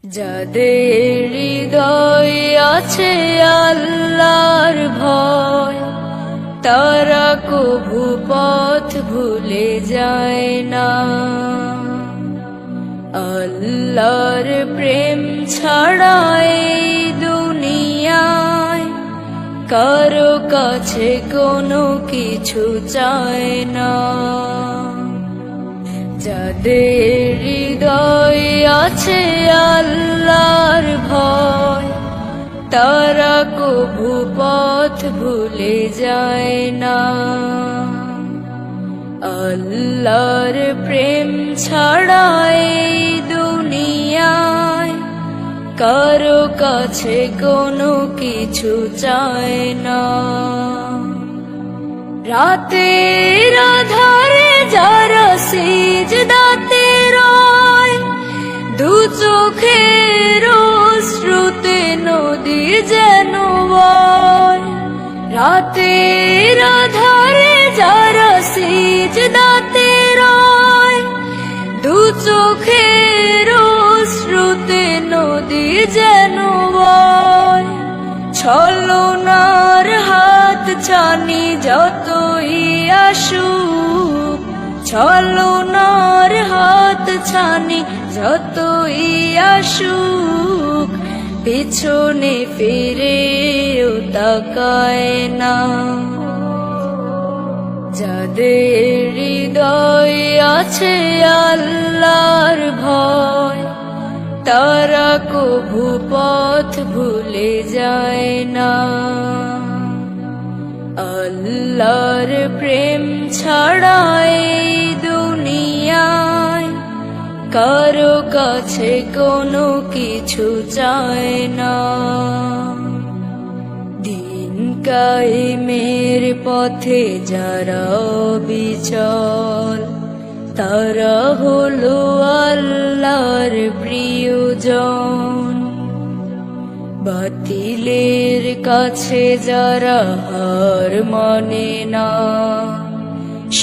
যাদের হৃদয়ে আছে আল্লাহর ভয়, তারা কভু পথ ভুলে যায় না। আল্লাহর প্রেম ছাড়া এই দুনিয়ায় কারো কাছে কোনো কিছু চায় না। যাদের হৃদয়ে আছে আল্লাহর ভয়, তারা কভু পথ ভুলে যায় না। আল্লাহর প্রেম ছাড়া এই দুনিয়ায় কারো কাছে কোনো কিছু চায় না। রাতের আধারে যারা সিজদাতে রয়, দু চোখের অশ্রুতে নদী যেন বয়। রাতের আধারে যারা সিজদাতে রয়, দু চোখের অশ্রুতে নদী যেন বয়। ছলনার হাত ছানি যতই আসুক, ছলনার হাত ছানি যতই আসুক, পিছনে ফিরেও তাকায় না। যাদের হৃদয়ে আছে আল্লাহর ভয়, তারা কভু পথ ভুলে যায় না। আল্লাহর প্রেম ছাড়া এই দুনিয়ায় কারো কাছে কোনো কিছু চায় না। দিন কায়েমের পথে যারা বিচল, তারা হলো আল্লাহর প্রিয়জন। বাতিলের কাছে যারা হার মানে না,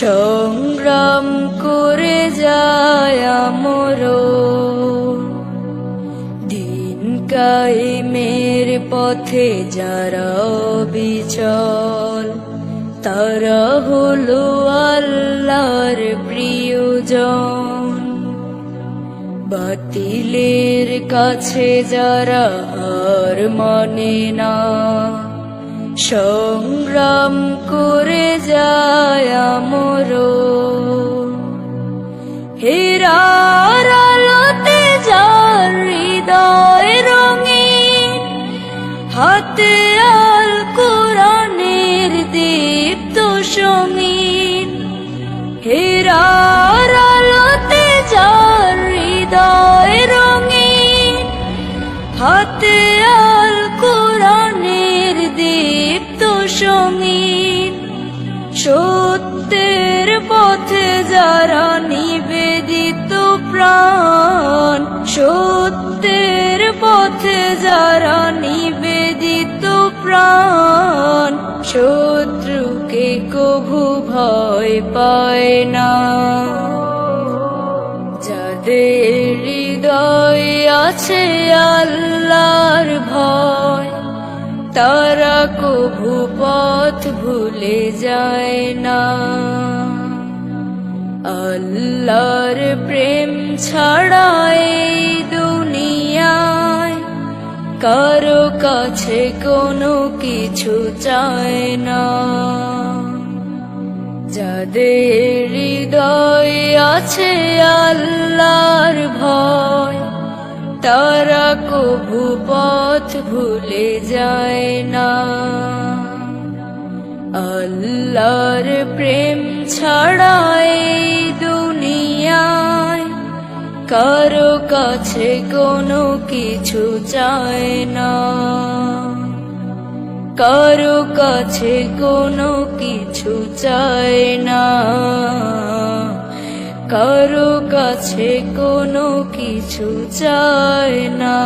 সংগ্রাম করে যায় আমরণ। দিন কায়েমের পথে যারা বিচল, তারা হলো আল্লাহর প্রিয়জন। বাতিলের কাছে যারা হার মানে না, সংগ্রাম করে যায় আমরণ। হেরার আলোতে যার হৃদয় রঙিন, হাতে আল কোরআনের দীপ্ত সমীর। হেরার আলোতে যার হৃদয় রঙিন, হাতে আল কোরআনের দীপ্ত সমীর। সত্যের পথে যারা নিবেদিত প্রাণ, সত্যের পথে যারা নিবেদিত প্রাণ, শত্রুকে কভু ভয় পায় না। যাদের হৃদয়ে আছে আল্লাহর ভয়, তারা কভু পথ ভুলে যায় না। আল্লাহর প্রেম ছাড়া এই দুনিয়ায় কারো কাছে কোনো কিছু চায় না। যাদের হৃদয়ে আছে আল্লাহর ভয়, তারা কভু পথ ভুলে যায় না। আল্লাহর প্রেম ছাড়া এই দুনিয়ায় কারো কাছে কোনো কিছু চায় না। কারো কাছে কোনো কিছু চায় না। কারো কাছে কোনো কিছু চায় না।